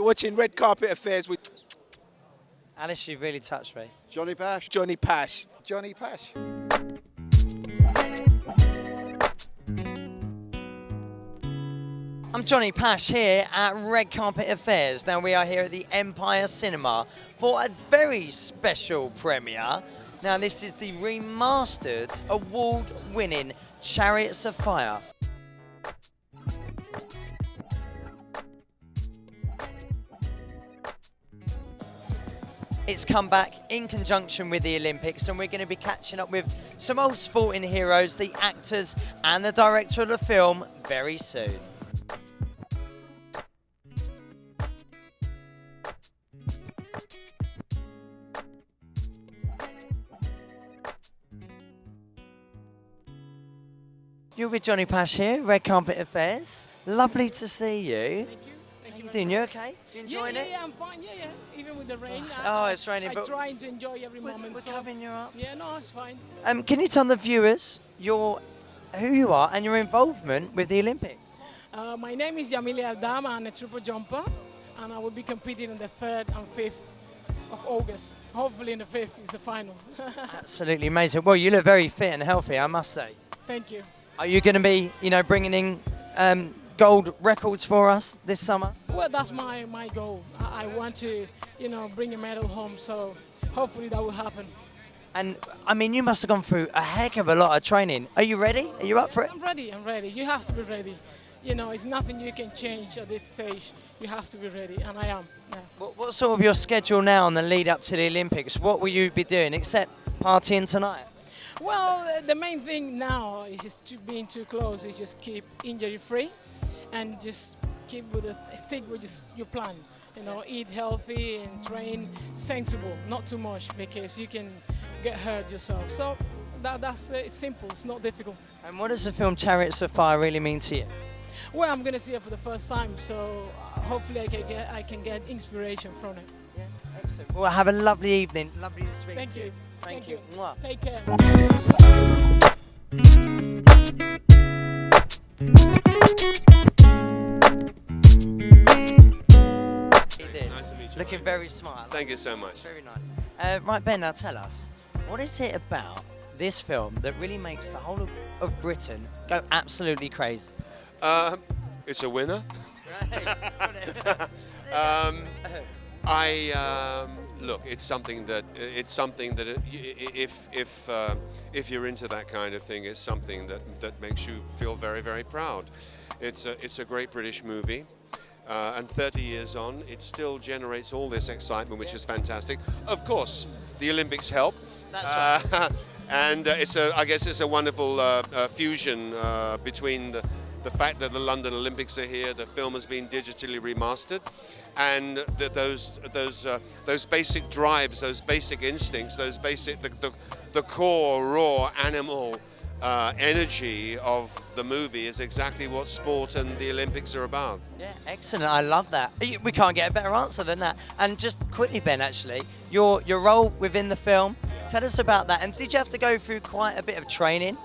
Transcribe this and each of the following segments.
You're watching Red Carpet Affairs with Alice, you've really touched me. Johny Pach. Johny Pach. Johny Pach. I'm Johny Pach here at Red Carpet Affairs. Now we are here at the Empire Cinema for a very special premiere. Now this is the remastered, award-winning Chariots of Fire. It's come back in conjunction with the Olympics, and we're going to be catching up with some old sporting heroes, the actors and the director of the film very soon. You're with Johny Pach here, Red Carpet Affairs. Lovely to see you. Thank you. Thank you. How you doing? You okay? You enjoying it? Yeah, I'm fine. Yeah. Even with the rain. Oh, it's raining, I'm but trying to enjoy every moment. We're so covering you up. yeah, no, it's fine. Can you tell the viewers who you are and your involvement with the Olympics? My name is Yamile Aldama. I'm a triple jumper, and I will be competing on the 3rd and 5th of August. Hopefully, in the 5th is the final. Absolutely amazing. Well, you look very fit and healthy, I must say. Thank you. Are you going to be, bringing in gold records for us this summer? Well, that's my goal. I want to, bring a medal home. So hopefully that will happen. And I mean, you must have gone through a heck of a lot of training. Are you ready? Are you up for it? I'm ready. You have to be ready. It's nothing you can change at this stage. You have to be ready, and I am. Yeah. What's sort of your schedule now on the lead up to the Olympics? What will you be doing except partying tonight? Well, the main thing now is just being too close. Is just keep injury free, and just stick with your plan. Eat healthy and train sensible, not too much, because you can get hurt yourself. So that's simple. It's not difficult. And what does the film Chariots of Fire really mean to you? Well, I'm going to see it for the first time, so hopefully I can get inspiration from it. Yeah, excellent. Well, have a lovely evening. Lovely to speak Thank to you. Thank you. Mwah. Take care. Nice to meet you. Looking very smart. Thank you so much. Very nice. Right, Ben, now tell us, what is it about this film that really makes the whole of Britain go absolutely crazy? It's a winner. Look, it's something that if you're into that kind of thing, it's something that makes you feel very, very proud. It's a great British movie. And 30 years on, it still generates all this excitement, which is fantastic. Of course, the Olympics help. That's right. And I guess it's a wonderful fusion between the fact that the London Olympics are here, the film has been digitally remastered, and those basic drives, those basic instincts, the core raw animal energy of the movie is exactly what sport and the Olympics are about. Yeah, excellent. I love that. We can't get a better answer than that. And just quickly, Ben, actually, your role within the film, tell us about that. And did you have to go through quite a bit of training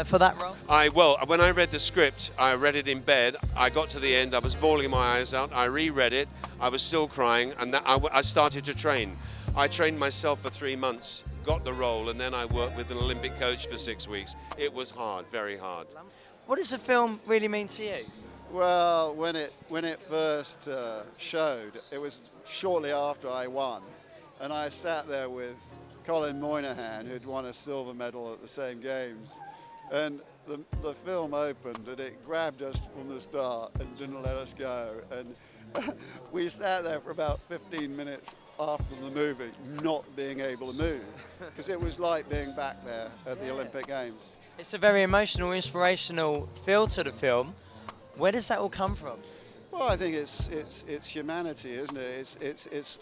for that role? Well, when I read the script, I read it in bed. I got to the end, I was bawling my eyes out. I reread it, I was still crying, and I started to train. I trained myself for 3 months, got the role, and then I worked with an Olympic coach for 6 weeks. It was hard, very hard. What does the film really mean to you? Well, when it first showed, it was shortly after I won, and I sat there with Colin Moynihan, who'd won a silver medal at the same games, and the film opened and it grabbed us from the start and didn't let us go, and we sat there for about 15 minutes after the movie not being able to move, because it was like being back there at the Olympic Games. It's a very emotional, inspirational feel to the film. Where does that all come from? Well, I think it's humanity, isn't it? It's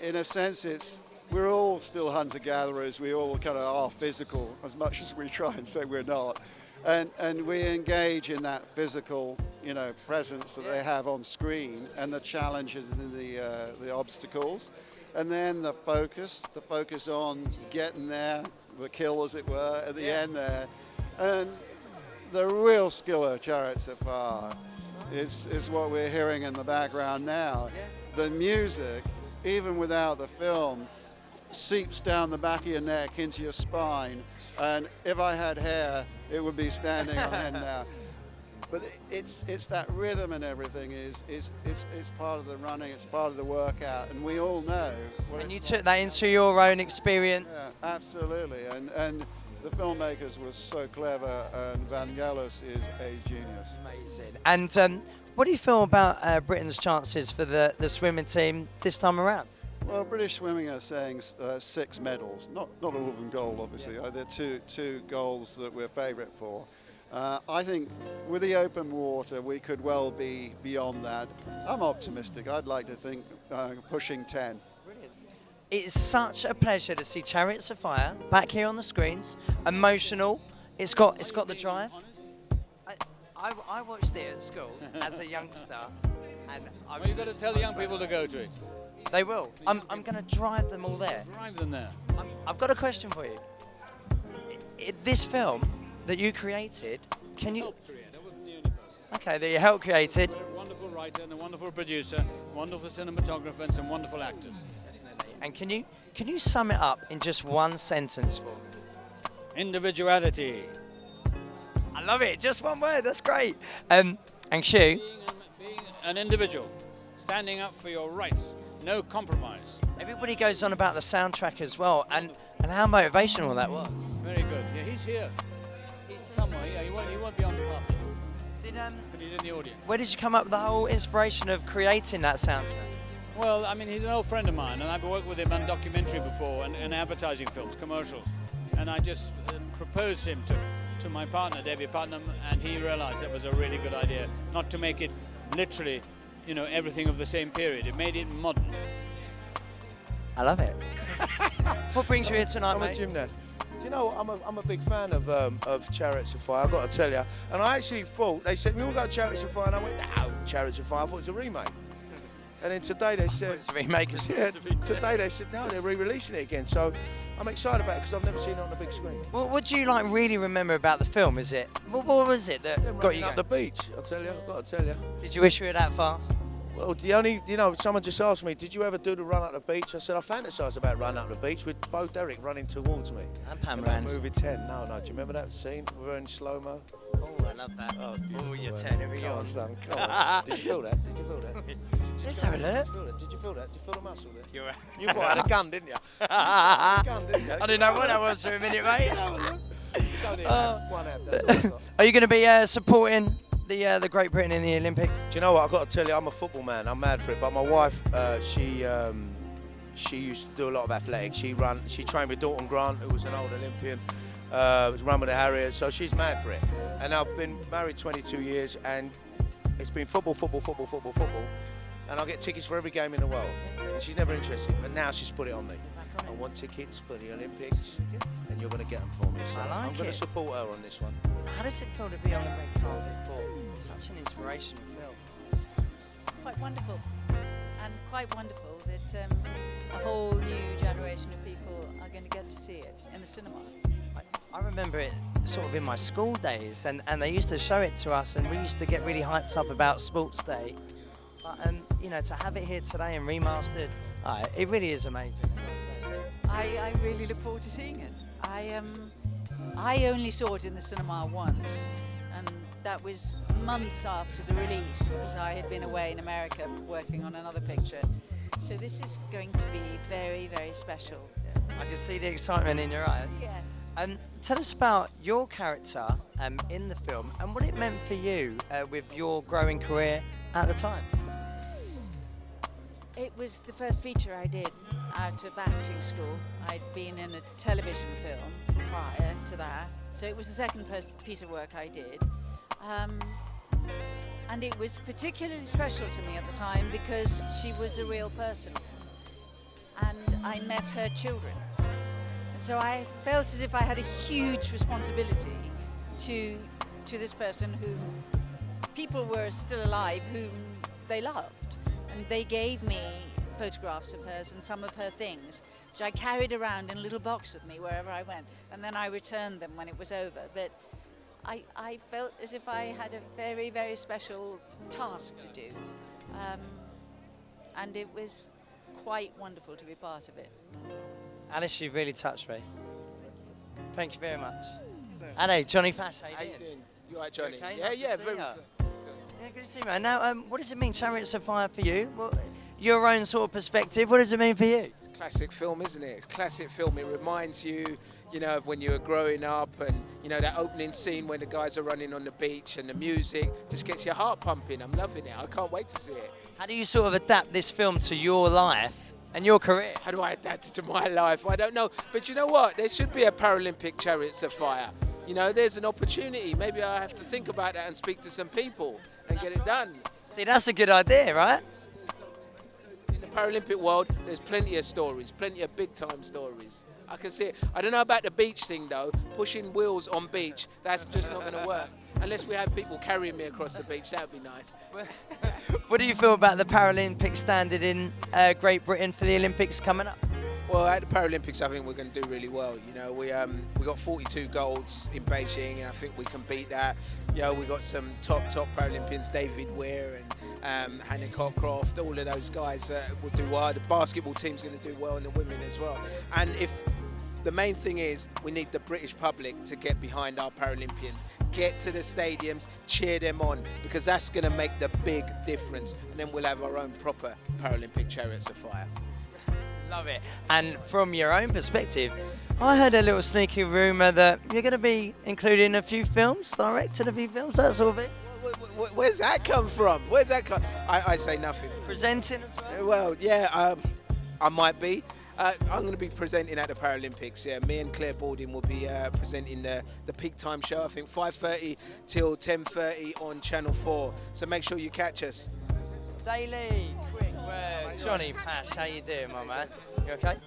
in a sense, we're all still hunter-gatherers. We all kind of are physical, as much as we try and say we're not, and we engage in that physical, presence that they have on screen, and the challenges and the obstacles, and then the focus on getting there, the kill, as it were, at the end there, and the real skill of Chariots of Fire is what we're hearing in the background now. the music, even without the film, seeps down the back of your neck into your spine, and if I had hair, it would be standing on end now. But it's that rhythm and everything it's part of the running, it's part of the workout, and we all know. And you took that into your own experience. Yeah, absolutely, and the filmmakers were so clever, and Vangelis is a genius. Amazing. And what do you feel about Britain's chances for the swimming team this time around? Well, British swimming are saying 6 medals, not all of them gold, obviously. There are two golds that we're favourite for. I think with the open water, we could well be beyond that. I'm optimistic. I'd like to think pushing 10. Brilliant. It's such a pleasure to see Chariots of Fire back here on the screens. Emotional. It's got the drive. I watched it at school as a youngster, and You've got to tell the young people to go to it. They will. I'm going to drive them all there. Drive them there. I've got a question for you. This film that you created, can you? Help create. I wasn't the only person. Okay, that you helped created. A wonderful writer and a wonderful producer, wonderful cinematographer, and some wonderful actors. And can you sum it up in just one sentence for me? Individuality. I love it. Just one word. That's great. And Hugh, Being an individual, standing up for your rights, no compromise. everybody goes on about the soundtrack as well, and how motivational that was. Very good. Yeah, he's here. He's somewhere. Yeah, he won't be on the carpet, but he's in the audience. Where did you come up with the whole inspiration of creating that soundtrack? Well, I mean, he's an old friend of mine, and I've worked with him on documentary before and advertising films, commercials. And I just proposed him to my partner, David Putnam, and he realized that was a really good idea, not to make it literally, everything of the same period. It made it modern. I love it. What brings you here tonight, I'm mate? a gymnast. Do you know, I'm a big fan of Chariots of Fire, I've got to tell you. And I actually thought, they said, we all got Chariots of Fire, and I went, no, Chariots of Fire, I thought it was a remake. And then today they said, It's a remake. yeah, today they said, no, they're re-releasing it again. So I'm excited about it because I've never seen it on the big screen. What do you really remember about the film? Is it what was it that got Running you up going? the beach, I'll tell you, I've got to tell you. Did you wish you were that fast? Well, someone just asked me, did you ever do the run up the beach? I said, I fantasise about running up the beach with Bo Derek running towards me. And Pam In that Rans. movie 10. No, do you remember that scene? We were in slow-mo. Oh, I love that. Oh, you're turning me Come on, on. son, come on. Did you feel that? Did you feel that? Let's have a look. Did you feel that? Did you feel the muscle there? You're right. You thought I had a gun, didn't you? I Gun, didn't you? didn't know what that was for a minute, mate. It's only one app, that's all I've got. Are you going to be supporting the Great Britain in the Olympics? Do you know what? I've got to tell you, I'm a football man. I'm mad for it. But my wife, she used to do a lot of athletics. She trained with Dalton Grant, who was an old Olympian. Was run with the Harriets, so she's mad for it. And I've been married 22 years, and it's been football. And I get tickets for every game in the world. And she's never interested, but now she's put it on me. I want tickets for the Olympics, and you're going to get them for me. So I like I'm going it. to support her on this one. How does it feel to be on the red carpet for such an inspirational film? Quite wonderful, and quite wonderful that a whole new generation of people are going to get to see it in the cinema. I remember it sort of in my school days, and they used to show it to us, and we used to get really hyped up about Sports Day. But to have it here today and remastered, it really is amazing. I really look forward to seeing it. I only saw it in the cinema once, and that was months after the release because I had been away in America working on another picture. So this is going to be very, very special. I can see the excitement in your eyes. Yeah. Tell us about your character in the film and what it meant for you with your growing career at the time. It was the first feature I did out of acting school. I'd been in a television film prior to that, so it was the second piece of work I did. And it was particularly special to me at the time because she was a real person and I met her children. And so I felt as if I had a huge responsibility to this person whom people were still alive, whom they loved. And they gave me photographs of hers and some of her things, which I carried around in a little box with me wherever I went. And then I returned them when it was over. But I felt as if I had a very, very special task to do. and it was quite wonderful to be part of it. Alice, you've really touched me. Thank you very much. Hello, Johny Pach, how you doing? You all right, Johnny? Okay, Yeah, nice to yeah, see very ya. good. Yeah, good to see you, man. Now, what does it mean, Chariots of Fire, for you? Well, your own sort of perspective, what does it mean for you? It's a classic film, isn't it? It's a classic film. It reminds you, you know, of when you were growing up, and you know that opening scene when the guys are running on the beach and the music just gets your heart pumping. I'm loving it. I can't wait to see it. How do you sort of adapt this film to your life and your career? How do I adapt it to my life? I don't know. But you know what? There should be a Paralympic Chariots of Fire. You know, there's an opportunity. Maybe I have to think about that and speak to some people and get it done. See, that's a good idea, right? In the Paralympic world, there's plenty of stories, plenty of big-time stories. I can see it. I don't know about the beach thing, though. Pushing wheels on beach, that's just not going to work. Unless we have people carrying me across the beach, that would be nice. What do you feel about the Paralympic standard in Great Britain for the Olympics coming up? Well, at the Paralympics, I think we're going to do really well. You know, we got 42 golds in Beijing, and I think we can beat that. You know, we got some top Paralympians, David Weir and Hannah Cockcroft. All of those guys will do well. The basketball team's going to do well, and the women as well. And the main thing is, we need the British public to get behind our Paralympians. Get to the stadiums, cheer them on, because that's going to make the big difference. And then we'll have our own proper Paralympic Chariots of Fire. Love it. And from your own perspective, I heard a little sneaky rumour that you're going to be including a few films, directed a few films, that sort of thing. Where's that come from? Where's that come? I say nothing. Presenting as well? Well, yeah, I might be. I'm going to be presenting at the Paralympics. Yeah, me and Claire Balding will be presenting the peak time show. I think 5:30 till 10:30 on Channel 4. So make sure you catch us. Daily, quick word. Johny Pach, how you doing, my man? You okay?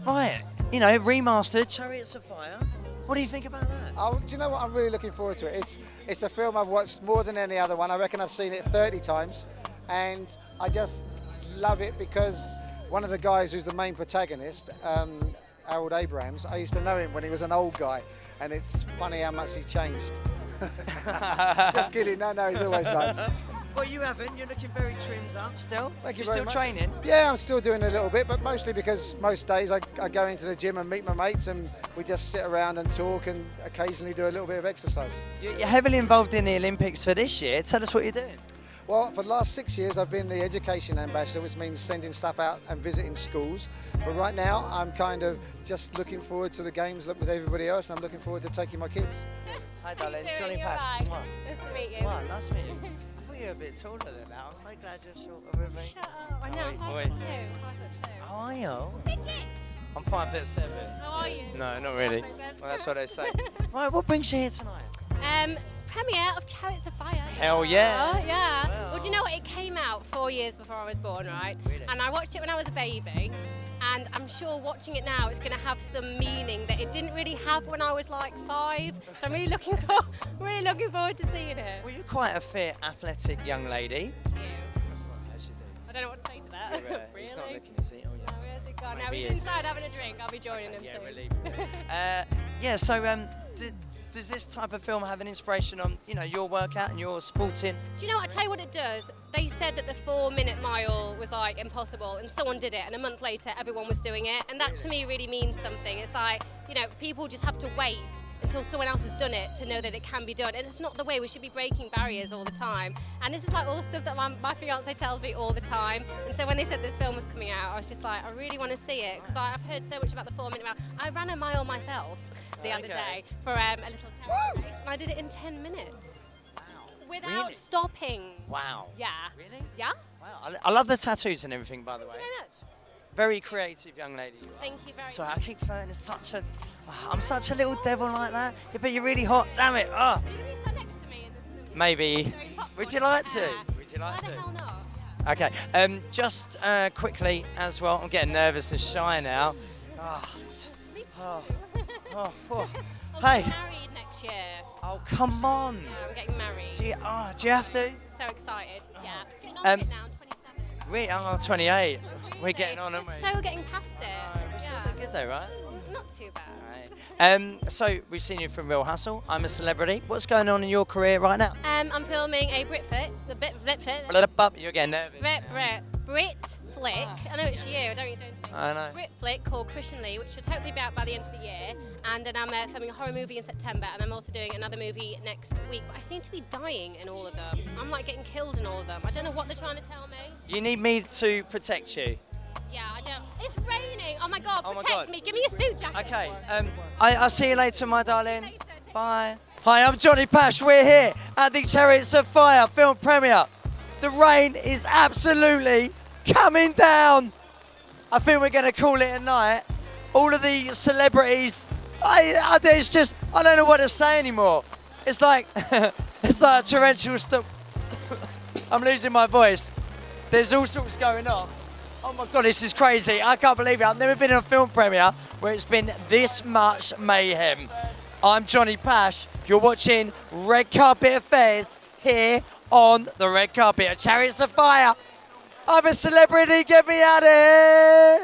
Right, you know, remastered Chariots of Fire. What do you think about that? Do you know what? I'm really looking forward to it. It's a film I've watched more than any other one. I reckon I've seen it 30 times, and I just love it because one of the guys who's the main protagonist, Harold Abrahams, I used to know him when he was an old guy, and it's funny how much he changed. Just kidding. No, he's always nice. Well, you haven't. You're looking very trimmed up still. Thank you You're very still much. training? Yeah, I'm still doing a little bit, but mostly because most days I go into the gym and meet my mates, and we just sit around and talk and occasionally do a little bit of exercise. You're heavily involved in the Olympics for this year. Tell us what you're doing. Well, for the last 6 years, I've been the education ambassador, which means sending stuff out and visiting schools. But right now, I'm kind of just looking forward to the games with everybody else, and I'm looking forward to taking my kids. Hi, darling. How you Johny doing? Pach. Right. Mwah. Nice to meet you. Mwah, nice to meet you. I thought you were a bit taller than that. I'm so glad you're shorter with me. Shut up. I know, I'm Oh, 5'2". wait. 5'2". How are you? Midget. I'm 5'7". How are you? No, not really. Well, that's what they say. Right, what brings you here tonight? Premiere of Chariots of Fire. Hell yeah. Oh, yeah. Well. Well, do you know what? It came out 4 years before I was born, right? Really? And I watched it when I was a baby. And I'm sure watching it now, it's going to have some meaning that it didn't really have when I was like 5. So I'm really looking forward to seeing it. Well, you're quite a fit, athletic young lady. I don't know what to say to that. Really? He's not looking, is he? Oh, yeah. No, where's it gone? Maybe Now he's he is. inside having a drink. I'll be joining him Yeah, soon. we're leaving. Yeah, so does this type of film have an inspiration on, you know, your workout and your sporting? Do you know what? I tell you what it does. They said that the 4-minute mile was like impossible, and someone did it, and a month later everyone was doing it, and that to me really means something. It's like, you know, people just have to wait until someone else has done it to know that it can be done, and it's not the way. We should be breaking barriers all the time, and this is like all stuff that my fiance tells me all the time. And so when they said this film was coming out, I was just like, I really want to see it, because I've heard so much about the 4-minute mile. I ran a mile myself the other day for a little charity race, and I did it in 10 minutes. Without Really? stopping. Wow. Yeah. Really? Yeah? Wow. I love the tattoos and everything, by the way. Thank you very much. Very creative young lady you are. Thank you very Sorry, much. I keep throwing such a... I'm such a little devil like that. Yeah, but you're really hot, damn it. Oh. Are you going to be sat next to me in this? Maybe. Very hot Would for you your like to? hair. Would you like Why to? the hell not? Okay, just quickly as well, I'm getting nervous and shy now. Oh, Me too. oh, oh, oh. I'm Hey, married next year. oh come on. Yeah, I'm getting married. Do you have to? So excited. Yeah. Getting on with it now. I'm 27. Really? I'm 28. We're Really? getting on, aren't we? So getting past it. We're still Yeah. doing good though, right? Not too bad. So we've seen you from Real Hustle. I'm a celebrity. What's going on in your career right now? I'm filming a Britfit, the Britfit. You're getting nervous. Brit flick. I know it's you. I don't know. I know. Brit flick called Christian Lee, which should hopefully be out by the end of the year. And then I'm filming a horror movie in September, and I'm also doing another movie next week. But I seem to be dying in all of them. I'm like getting killed in all of them. I don't know what they're trying to tell me. You need me to protect you. Yeah, I don't. It's raining. Oh my God, Oh my protect God. me. Give me a suit jacket. Okay. I'll see you later, my darling. Bye. Hi, I'm Johny Pach. We're here at the Chariots of Fire film premiere. The rain is absolutely coming down. I think we're going to call it a night. All of the celebrities, it's just, I don't know what to say anymore. It's like, it's like a torrential storm. I'm losing my voice. There's all sorts going on. Oh my God, this is crazy. I can't believe it. I've never been in a film premiere where it's been this much mayhem. I'm Johny Pach. You're watching Red Carpet Affairs here on the red carpet at Chariots of Fire. I'm a celebrity, get me out of here!